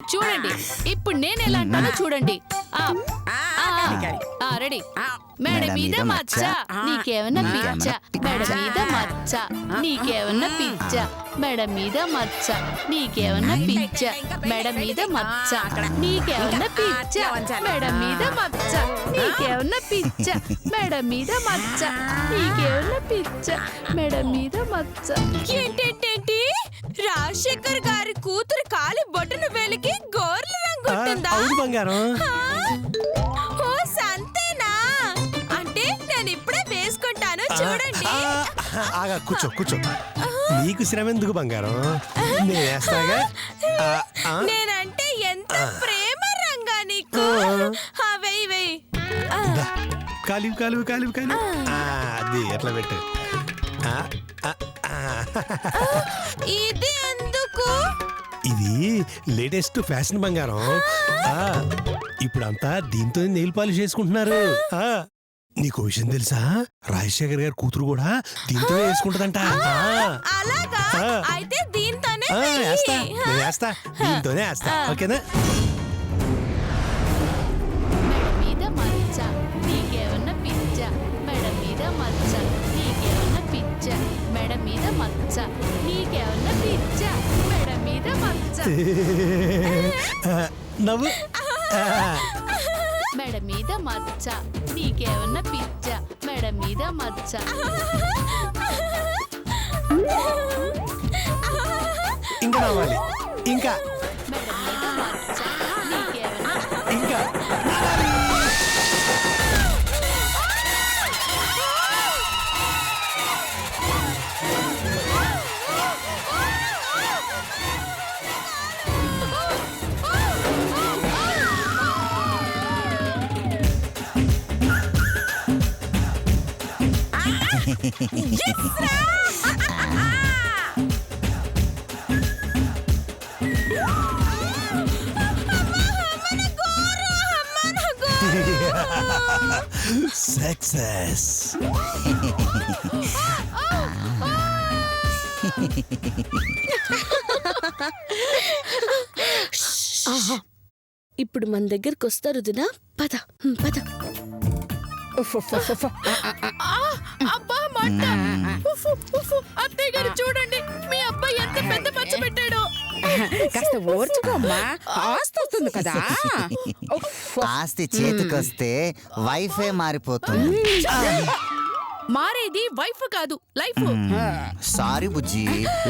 చూడండి ఇప్పుడు నేను ఎలా అంటానో చూడండి. రెడీ. మెడ మీద మచ్చ నీకేమన్నా పిచ్చ, మెడ మీద మచ్చ నీకేమన్నా పిచ్చ, మెడ మీద మచ్చ నీకేమన్నా పిచ్చ, మెడ మీద మచ్చ నీకేమన్నా పిచ్చ, మెడ మీద మచ్చ నీకేమన్నా పిచ్చ, మెడ మీద మచ్చ నీకేమన్నా పిచ్చ, మెడ మీద మచ్చ. ఏంటేంటేంటి రాజశేఖర్ గారి కూతురు కాలి బొట్టును వెలికి గోర్ల రంగు ఉంటుందా? ఓ సంతేనా? అంటే నేను ఇప్పుడే వేసుకుంటాను చూడండి. కూర్చో కూర్చో, నీకు శ్రమ ఎందుకు బంగారం, నేనేస్తాగా. నేనంటే ఎంత ప్రేమ రంగా నీకు. వెయ్యి వెయ్యి. కాలివి కాలివి కాలివి కాలివి. అది ఎట్లా పెట్టు. ఇది ఎందుకు? ఇది లేటెస్ట్ ఫ్యాషన్ బంగారం. ఇప్పుడంతా దీంతో నెయిల్ పాలిష్ చేసుకుంటున్నారు. నీకు విషయం తెలుసా, రాజశేఖర్ గారి కూతురు కూడా దీంతో వేసుకుంటదంట. అలాగా? అయితే దీంతోనే వేస్తా, దీంతోనే వేస్తా. ఓకేనా? మెడ మీద మచ్చ నీకేమన్నా పిచ్చ, మెడ మీద మచ్చ నీకేమన్నా పిచ్చ, మెడ మీద మచ్చ నీకేమన్నా పిచ్చ, మెడ మీద మచ్చ. నవ్వు. మెడ మీద మచ్చ నీకేమన్నా పిచ్చ, మెడ మీద మచ్చ. ఇంకా నవ్వాలి. ఇంకా మెడ మీద మచ్చ నీకేమన్నా ఇంకా. సక్సెస్. ఇప్పుడు మన దగ్గరకు వస్తారు దినా. పద పద. అత్తయ్య గారు చూడండి, మీ అబ్బాయి ఎంత పెద్ద మచ్చ పెట్టాడో. కాస్త ఓర్చుకోమ్మా, ఆస్తి వస్తుంది కదా. ఆస్తి చేతికొస్తే వైఫే మారిపోతుంది. మారేది వైఫ్ కాదు, లైఫ్. సారీ బుజ్జి,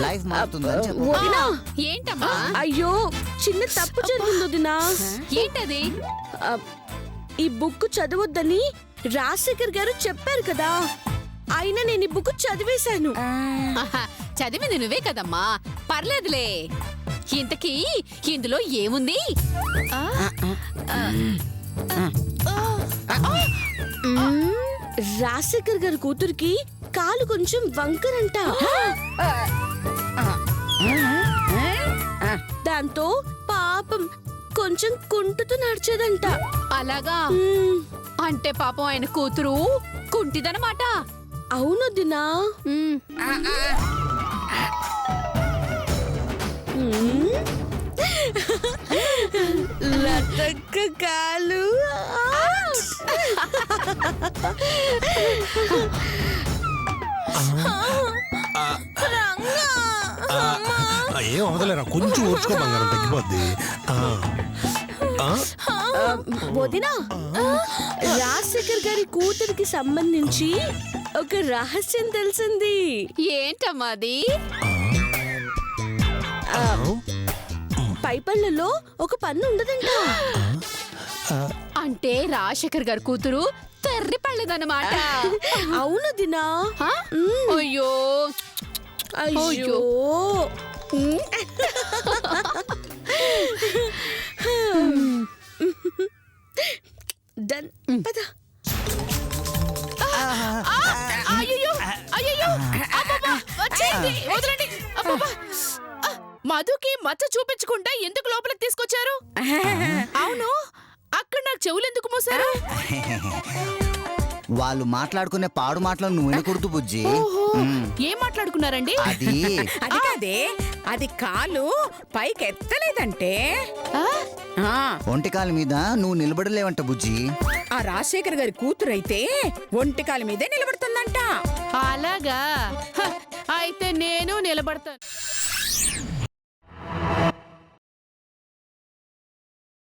లైఫ్ మారుతుందని చెప్పు. వదినా, ఏంటమ్మా? అయ్యో చిన్న తప్పు జరిగింది వదినా. ఏంటది? ఈ బుక్ చదవద్దని రాజశేఖర్ గారు చెప్పారు కదా, అయినా నేను ఈ బుక్ చదివేశాను. చదివింది నువ్వే కదమ్మా, పర్లేదులే. ఇంతకీ ఇందులో ఏముంది? రాజశేఖర్ గారి కూతురికి కాలు కొంచెం వంకరంట. దాంతో పాపం కొంచెం కుంటుతూ నడిచేదంట. అలాగా? అంటే పాపం ఆయన కూతురు కుంటిదనమాట. అవును దినా. లతక్క కాలు. ఏం అవదలేరా, కొంచెం ఓర్చుకో బంగారం, తగ్గిపోద్ది. వదినా, రాజశేఖర్ గారి కూతురికి సంబంధించి ఒక రహస్యం తెలిసింది. ఏంటమ్మా అది? పైపళ్ళలో ఒక పన్ను ఉండదంట. అంటే రాజశేఖర్ గారి కూతురు తెర్రి పళ్ళదన్నమాట. అవును దినా. అయ్యో అయ్యో. డన్. పద. అయ్యో అయ్యో, వదలండి. మధుకి మచ్చ చూపించకుండా ఎందుకు లోపలికి తీసుకొచ్చారు? అవును, అక్కడ నాకు చెవులు ఎందుకు మోసారు? వాళ్ళు మాట్లాడుకునే పాడు మాటలను నువ్వు వినకూడదు బుజ్జి. ఓహో, ఏం మాట్లాడుకున్నారండి? అది అది కాదే, అది కాలు పైకి ఎత్తలేదంటే ఆ? ఆ, ఒంటికాల మీద నువ్వు నిలబడలేవంట బుజ్జి. ఆ రాజశేఖర్ గారి కూతురైతే ఒంటికాల మీదే నిలబడుతుందంట. అలాగా? హ, అయితే నేను నిలబడతాను.